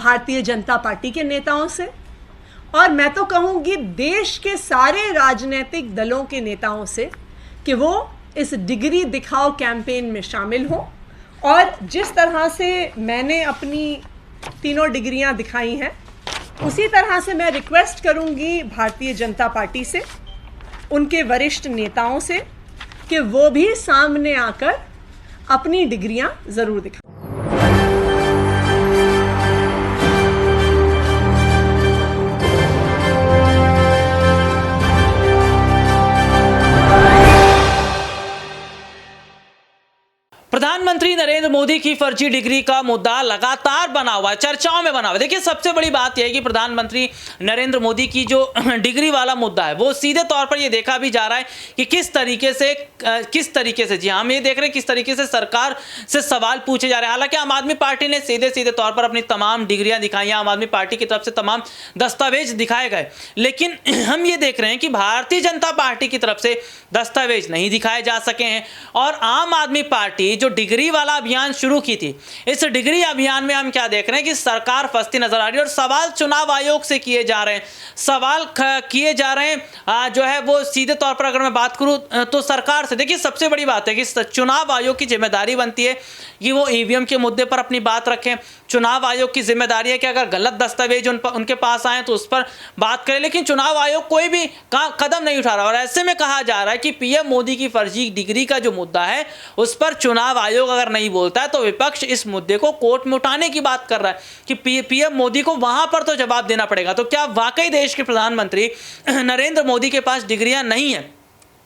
Bharatiya Janata party के नेताओं से, और मैं तो कहूँगी देश के सारे राजनीतिक दलों के नेताओं से कि वो इस डिग्री दिखाओ कैंपेन में शामिल हों। और जिस तरह से मैंने अपनी तीनों डिग्रियां दिखाई हैं, उसी तरह से मैं रिक्वेस्ट करूंगी भारतीय जनता पार्टी से, उनके वरिष्ठ नेताओं से, कि वो भी सामने आकर अपनी डिग्रियां ज़रूर दिखाएं। प्रधानमंत्री नरेंद्र मोदी की फर्जी डिग्री का मुद्दा लगातार बना हुआ है, चर्चाओं में बना हुआ है। देखिए, सबसे बड़ी बात यह है कि प्रधानमंत्री नरेंद्र मोदी की जो डिग्री वाला मुद्दा है वो सीधे तौर पर यह देखा भी जा रहा है कि किस तरीके से जी हम ये देख रहे हैं किस तरीके से सरकार से सवाल पूछे जा रहे हैं। हालांकि आम आदमी पार्टी ने सीधे तौर पर अपनी तमाम डिग्रियां दिखाई, आम आदमी पार्टी की तरफ से तमाम दस्तावेज दिखाए गए, लेकिन हम ये देख रहे हैं कि भारतीय जनता पार्टी की तरफ से दस्तावेज नहीं दिखाए जा सके हैं। और आम आदमी पार्टी जो डिग्री वाला अभियान शुरू की थी, इस डिग्री अभियान में हम क्या देख रहे हैं कि सरकार फंसती नजर आ रही है और सवाल चुनाव आयोग से किए जा रहे हैं, सवाल किए जा रहे हैं जो है वो सीधे तौर पर अगर मैं बात करूं तो सरकार से। देखिए, सबसे बड़ी बात है कि चुनाव आयोग की जिम्मेदारी बनती है कि वो ईवीएम के मुद्दे पर अपनी बात रखें। चुनाव आयोग की जिम्मेदारी है कि अगर गलत दस्तावेज उनके पास आए तो उस पर बात करें, लेकिन चुनाव आयोग कोई भी कदम नहीं उठा रहा। और ऐसे में कहा जा रहा है कि पीएम मोदी की फर्जी डिग्री का जो मुद्दा है उस पर चुनाव आयोग अगर नहीं बोलता है तो विपक्ष इस मुद्दे को कोर्ट में उठाने की बात कर रहा है कि पीएम मोदी को वहां पर तो जवाब देना पड़ेगा। तो क्या वाकई देश के प्रधानमंत्री नरेंद्र मोदी के पास डिग्रियां नहीं है,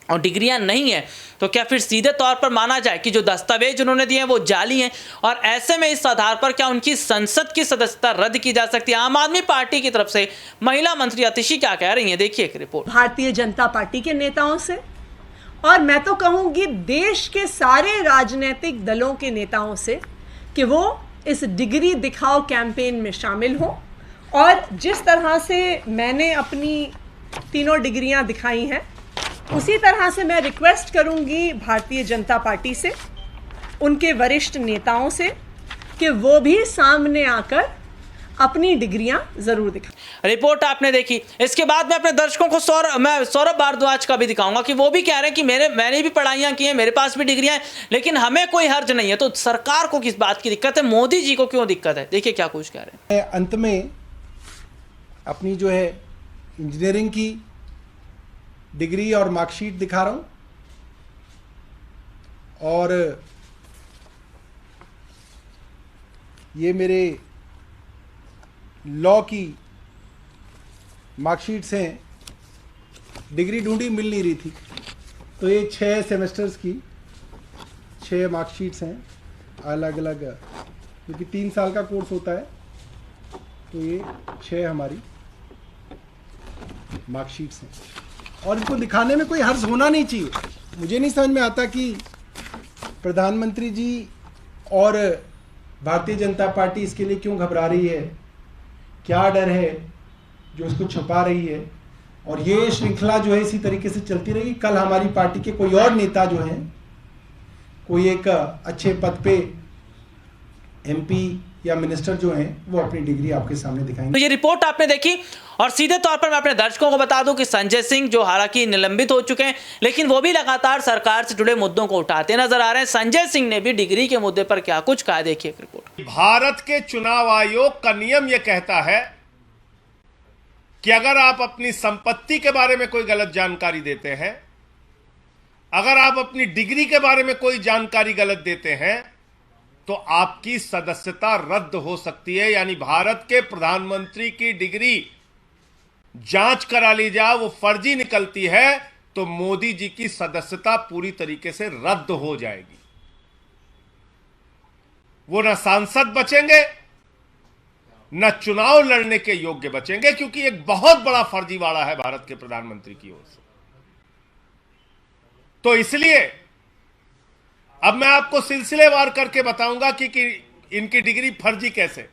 और डिग्रियां नहीं है तो क्या फिर सीधे तौर पर माना जाए कि जो दस्तावेज उन्होंने दिए हैं वो जाली हैं? और ऐसे में इस आधार पर क्या उनकी संसद की सदस्यता रद्द की जा सकती है? आम आदमी पार्टी की तरफ से महिला मंत्री अतिशी क्या कह रही हैं, देखिए एक रिपोर्ट। भारतीय जनता पार्टी के नेताओं से, और मैं तो कहूँगी देश के सारे राजनीतिक दलों के नेताओं से कि वो इस डिग्री दिखाओ कैंपेन में शामिल हों। और जिस तरह से मैंने अपनी तीनों डिग्रियां दिखाई हैं, उसी तरह से मैं रिक्वेस्ट करूंगी भारतीय जनता पार्टी से, उनके वरिष्ठ नेताओं से, कि वो भी सामने आकर अपनी डिग्रियां जरूर दिखाएं। रिपोर्ट आपने देखी। इसके बाद मैं अपने दर्शकों को सौरभ भारद्वाज का भी दिखाऊंगा कि वो भी कह रहे हैं कि मैंने भी पढ़ाइयां की हैं, मेरे पास भी डिग्रियां हैं, लेकिन हमें कोई हर्ज नहीं है। तो सरकार को किस बात की दिक्कत है, मोदी जी को क्यों दिक्कत है? देखिए क्या कुछ कह रहे हैं। अंत में अपनी जो है इंजीनियरिंग की डिग्री और मार्कशीट दिखा रहा हूं, और ये मेरे लॉ की मार्कशीट्स हैं। डिग्री ढूंढी, मिल नहीं रही थी, तो ये 6 सेमेस्टर्स की 6 मार्कशीट्स हैं अलग अलग, क्योंकि 3 साल का कोर्स होता है, तो ये 6 हमारी मार्कशीट्स हैं। और इनको दिखाने में कोई हर्ज होना नहीं चाहिए। मुझे नहीं समझ में आता कि प्रधानमंत्री जी और भारतीय जनता पार्टी इसके लिए क्यों घबरा रही है, क्या डर है जो इसको छुपा रही है। और ये श्रृंखला जो है इसी तरीके से चलती रहेगी। कल हमारी पार्टी के कोई और नेता जो हैं, कोई एक अच्छे पद पे एमपी या मिनिस्टर जो हैं, वो अपनी डिग्री आपके सामने दिखाएंगे। तो ये रिपोर्ट आपने देखी, और सीधे तौर पर मैं अपने दर्शकों को बता दूं कि संजय सिंह जो हालांकि निलंबित हो चुके हैं, लेकिन वो भी लगातार सरकार से जुड़े मुद्दों को उठाते नजर आ रहे हैं। संजय सिंह ने भी डिग्री के मुद्दे पर क्या कुछ कहा, देखिए एक रिपोर्ट। भारत के चुनाव आयोग का नियम यह कहता है कि अगर आप अपनी संपत्ति के बारे में कोई गलत जानकारी देते हैं, अगर आप अपनी डिग्री के बारे में कोई जानकारी गलत देते हैं, तो आपकी सदस्यता रद्द हो सकती है। यानी भारत के प्रधानमंत्री की डिग्री जांच करा ली जाए, वो फर्जी निकलती है तो मोदी जी की सदस्यता पूरी तरीके से रद्द हो जाएगी। वो न सांसद बचेंगे, न चुनाव लड़ने के योग्य बचेंगे, क्योंकि एक बहुत बड़ा फर्जीवाड़ा है भारत के प्रधानमंत्री की ओर से। तो इसलिए अब मैं आपको सिलसिलेवार करके बताऊंगा कि इनकी डिग्री फर्जी कैसे।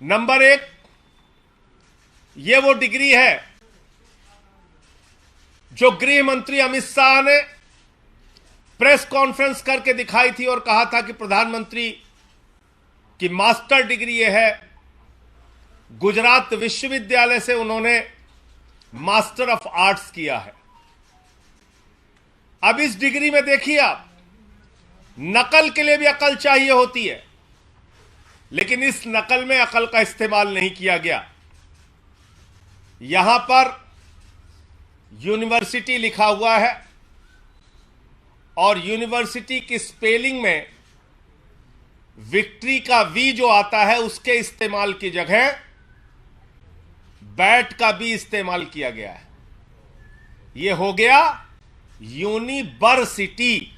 नंबर 1, ये वो डिग्री है जो गृह मंत्री अमित शाह ने प्रेस कॉन्फ्रेंस करके दिखाई थी और कहा था कि प्रधानमंत्री कि मास्टर डिग्री ये है, गुजरात विश्वविद्यालय से उन्होंने मास्टर ऑफ आर्ट्स किया है। अब इस डिग्री में देखिए आप, नकल के लिए भी अकल चाहिए होती है, लेकिन इस नकल में अकल का इस्तेमाल नहीं किया गया। यहां पर यूनिवर्सिटी लिखा हुआ है और यूनिवर्सिटी की स्पेलिंग में विक्ट्री का वी जो आता है उसके इस्तेमाल की जगह बैट का भी इस्तेमाल किया गया है। यह हो गया यूनिवर्सिटी।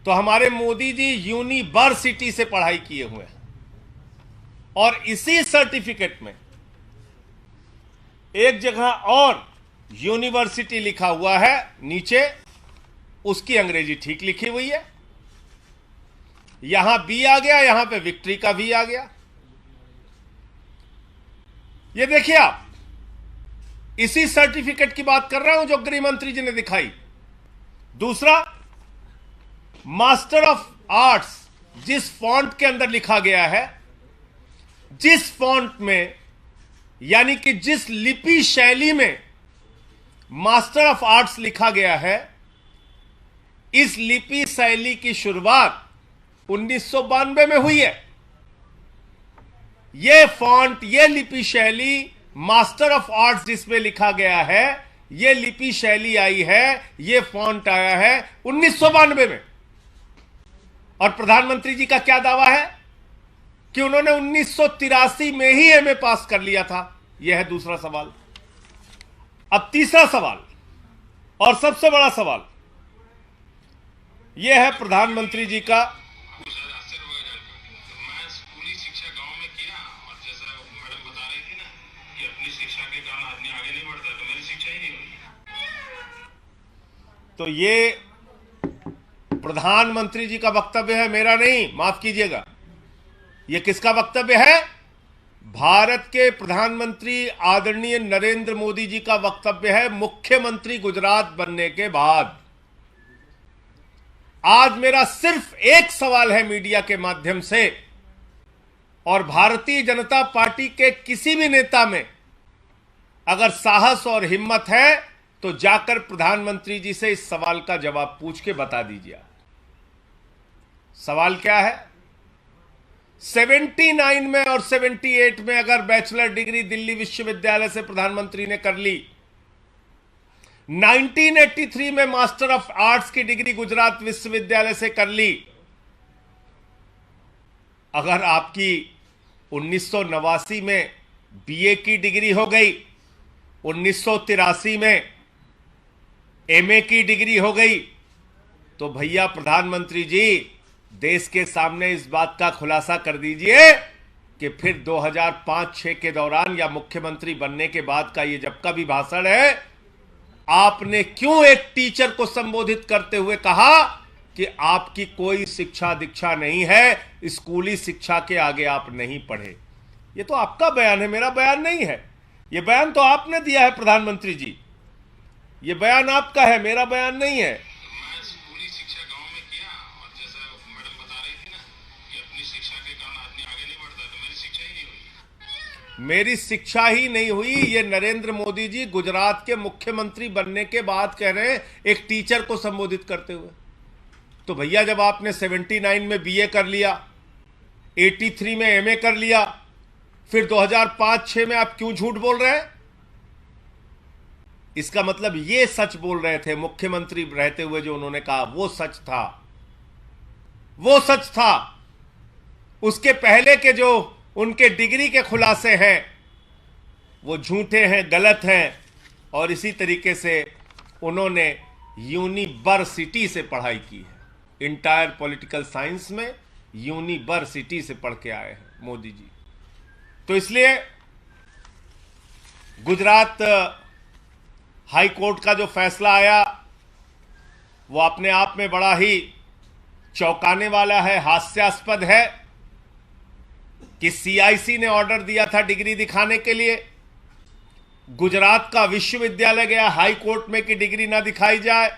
तो हमारे मोदी जी यूनिवर्सिटी से पढ़ाई किए हुए हैं और इसी सर्टिफिकेट में एक जगह और यूनिवर्सिटी लिखा हुआ है, नीचे उसकी अंग्रेजी ठीक लिखी हुई है। यहां बी आ गया, यहां पे विक्ट्री का वी आ गया। ये देखिए आप, इसी सर्टिफिकेट की बात कर रहा हूं जो गृह मंत्री जी ने दिखाई। दूसरा, मास्टर ऑफ आर्ट्स जिस फॉन्ट के अंदर लिखा गया है, जिस फॉन्ट में यानी कि जिस लिपि शैली में मास्टर ऑफ आर्ट्स लिखा गया है, इस लिपि शैली की शुरुआत 1992 में हुई है। यह फॉन्ट, यह लिपि शैली, मास्टर ऑफ आर्ट्स जिसमें लिखा गया है, यह लिपि शैली आई है, यह फॉन्ट आया है 1992 में। और प्रधानमंत्री जी का क्या दावा है कि उन्होंने 1983 में ही एमए पास कर लिया था। यह है दूसरा सवाल। अब तीसरा सवाल और सबसे बड़ा सवाल यह है प्रधानमंत्री जी का। स्कूली शिक्षा गांव में किया और जैसा मैडम बता रही थी ना कि अपनी शिक्षा के कारण आदमी आगे नहीं बढ़ता, तो मेरी शिक्षा ही नहीं हुई। तो ये प्रधानमंत्री जी का वक्तव्य है, मेरा नहीं, माफ कीजिएगा। यह किसका वक्तव्य है? भारत के प्रधानमंत्री आदरणीय नरेंद्र मोदी जी का वक्तव्य है, मुख्यमंत्री गुजरात बनने के बाद। आज मेरा सिर्फ एक सवाल है मीडिया के माध्यम से, और भारतीय जनता पार्टी के किसी भी नेता में अगर साहस और हिम्मत है तो जाकर प्रधानमंत्री जी से इस सवाल का जवाब पूछ के बता दीजिए। सवाल क्या है? 79 में और 78 में अगर बैचलर डिग्री दिल्ली विश्वविद्यालय से प्रधानमंत्री ने कर ली, 1983 में मास्टर ऑफ आर्ट्स की डिग्री गुजरात विश्वविद्यालय से कर ली, अगर आपकी 1989 में बीए की डिग्री हो गई, 1983 में एमए की डिग्री हो गई, तो भैया प्रधानमंत्री जी देश के सामने इस बात का खुलासा कर दीजिए कि फिर 2005-6 के दौरान या मुख्यमंत्री बनने के बाद का ये जब का भी भाषण है, आपने क्यों एक टीचर को संबोधित करते हुए कहा कि आपकी कोई शिक्षा दीक्षा नहीं है, स्कूली शिक्षा के आगे आप नहीं पढ़े? ये तो आपका बयान है, मेरा बयान नहीं है। ये बयान तो आपने दिया है प्रधानमंत्री जी, ये बयान आपका है, मेरा बयान नहीं है। मैं स्कूली शिक्षा गांव में किया और जैसा मैडम बता रही थी ना कि अपनी शिक्षा के कारण आदमी आगे नहीं बढ़ता, तो मेरी शिक्षा ही नहीं हुई। मेरी शिक्षा ही नहीं हुई, ये नरेंद्र मोदी जी गुजरात के मुख्यमंत्री बनने के बाद कह रहे हैं, एक टीचर को संबोधित करते हुए। तो भैया जब आपने 79 में बीए कर लिया, 83 में एमए कर लिया, फिर 2005-6 में आप क्यों झूठ बोल रहे हैं? इसका मतलब ये सच बोल रहे थे मुख्यमंत्री रहते हुए, जो उन्होंने कहा वो सच था, वो सच था। उसके पहले के जो उनके डिग्री के खुलासे हैं वो झूठे हैं, गलत हैं, और इसी तरीके से उन्होंने यूनिवर्सिटी से पढ़ाई की है। इंटायर पॉलिटिकल साइंस में यूनिवर्सिटी से पढ़ के आए हैं मोदी जी। तो इसलिए गुजरात हाई कोर्ट का जो फैसला आया वो अपने आप में बड़ा ही चौंकाने वाला है, हास्यास्पद है कि सीआईसी ने ऑर्डर दिया था डिग्री दिखाने के लिए, गुजरात का विश्वविद्यालय गया हाई कोर्ट में कि डिग्री ना दिखाई जाए,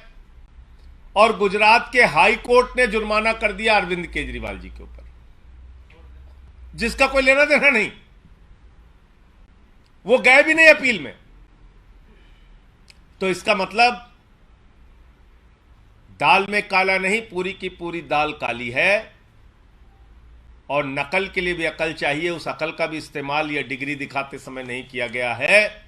और गुजरात के हाई कोर्ट ने जुर्माना कर दिया अरविंद केजरीवाल जी के ऊपर। जिसका कोई लेना देना नहीं, वो गए भी नहीं अपील में। तो इसका मतलब दाल में काला नहीं, पूरी की पूरी दाल काली है। और नकल के लिए भी अकल चाहिए, उस अकल का भी इस्तेमाल यह डिग्री दिखाते समय नहीं किया गया है।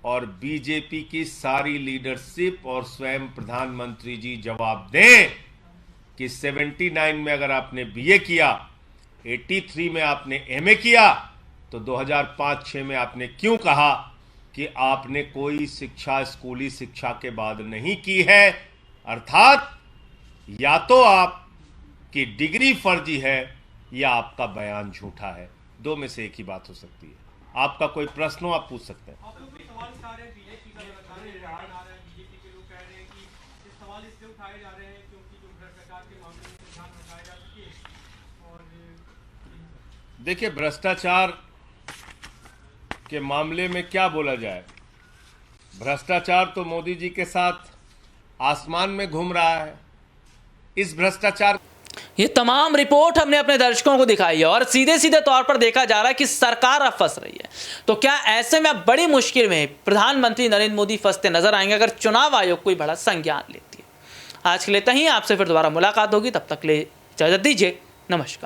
और बीजेपी की सारी लीडरशिप और स्वयं प्रधानमंत्री जी जवाब दें कि 79 में अगर आपने बीए किया, 83 में आपने एमए किया, तो 2005-6 में आपने क्यों कहा कि आपने कोई शिक्षा स्कूली शिक्षा के बाद नहीं की है। अर्थात या तो आपकी डिग्री फर्जी है या आपका बयान झूठा है, दो में से एक ही बात हो सकती है। आपका कोई प्रश्न हो आप पूछ सकते हैं। देखिए, भ्रष्टाचार के मामले में क्या बोला जाए। भ्रष्टाचार तो मोदी जी के साथ आसमान में घूम रहा है। इस भ्रष्टाचार, ये तमाम रिपोर्ट हमने अपने दर्शकों को दिखाई है और सीधे सीधे तौर पर देखा जा रहा है कि सरकार अब फंस रही है। तो क्या ऐसे में अब बड़ी मुश्किल में प्रधानमंत्री नरेंद्र मोदी फंसते नजर आएंगे अगर चुनाव आयोग कोई बड़ा संज्ञान लेती है। आज के लिए इतना ही, आपसे फिर दोबारा मुलाकात होगी, तब तक ले इजाजत दीजिए, नमस्कार।